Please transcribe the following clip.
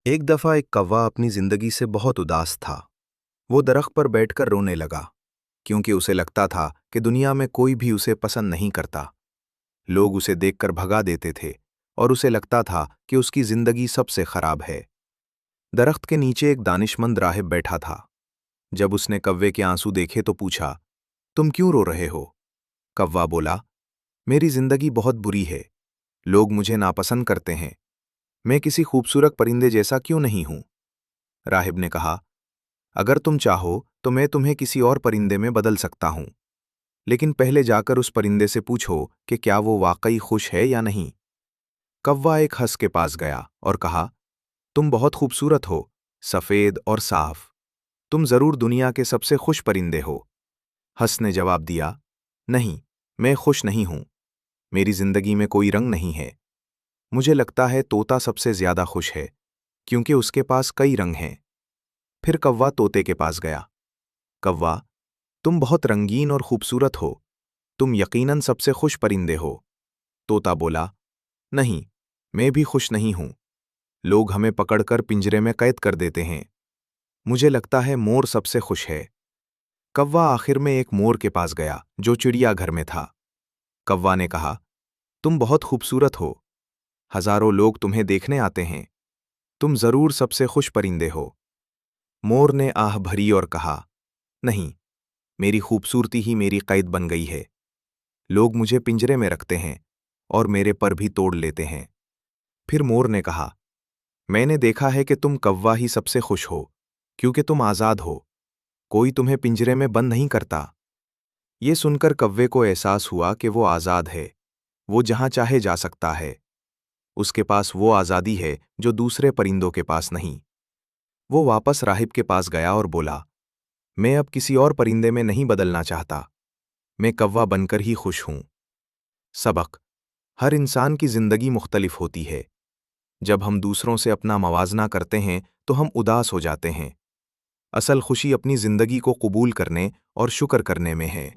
एक दफा एक कौवा अपनी जिंदगी से बहुत उदास था। वो दरख्त पर बैठकर रोने लगा, क्योंकि उसे लगता था कि दुनिया में कोई भी उसे पसंद नहीं करता। लोग उसे देखकर भगा देते थे और उसे लगता था कि उसकी जिंदगी सबसे खराब है। दरख्त के नीचे एक दानिशमंद राहिब बैठा था। जब उसने कौवे के आंसू देखे तो पूछा, तुम क्यों रो रहे हो? कौवा बोला, मेरी जिंदगी बहुत बुरी है। लोग मुझे नापसंद करते हैं। मैं किसी खूबसूरत परिंदे जैसा क्यों नहीं हूं? राहिब ने कहा, अगर तुम चाहो तो मैं तुम्हें किसी और परिंदे में बदल सकता हूं, लेकिन पहले जाकर उस परिंदे से पूछो कि क्या वो वाकई खुश है या नहीं। कौवा एक हंस के पास गया और कहा, तुम बहुत खूबसूरत हो, सफेद और साफ। तुम जरूर दुनिया के सबसे खुश परिंदे हो। हंस ने जवाब दिया, नहीं, मैं खुश नहीं हूं। मेरी जिंदगी में कोई रंग नहीं है। मुझे लगता है तोता सबसे ज्यादा खुश है, क्योंकि उसके पास कई रंग हैं। फिर कौवा तोते के पास गया। कौवा, तुम बहुत रंगीन और खूबसूरत हो। तुम यकीनन सबसे खुश परिंदे हो। तोता बोला, नहीं, मैं भी खुश नहीं हूं। लोग हमें पकड़कर पिंजरे में कैद कर देते हैं। मुझे लगता है मोर सबसे खुश है। कौवा आखिर में एक मोर के पास गया जो चिड़ियाघर में था। कौवा ने कहा, तुम बहुत खूबसूरत हो। हजारों लोग तुम्हें देखने आते हैं। तुम जरूर सबसे खुश परिंदे हो। मोर ने आह भरी और कहा, नहीं, मेरी खूबसूरती ही मेरी कैद बन गई है। लोग मुझे पिंजरे में रखते हैं और मेरे पर भी तोड़ लेते हैं। फिर मोर ने कहा, मैंने देखा है कि तुम कौवा ही सबसे खुश हो, क्योंकि तुम आज़ाद हो। कोई तुम्हें पिंजरे में बंद नहीं करता। ये सुनकर कौवे को एहसास हुआ कि वो आज़ाद है। वो जहां चाहे जा सकता है। उसके पास वो आज़ादी है जो दूसरे परिंदों के पास नहीं। वो वापस राहिब के पास गया और बोला, मैं अब किसी और परिंदे में नहीं बदलना चाहता। मैं कौवा बनकर ही खुश हूं। सबक: हर इंसान की जिंदगी मुख्तलिफ होती है। जब हम दूसरों से अपना मवाजना करते हैं तो हम उदास हो जाते हैं। असल खुशी अपनी जिंदगी को कबूल करने और शुक्र करने में है।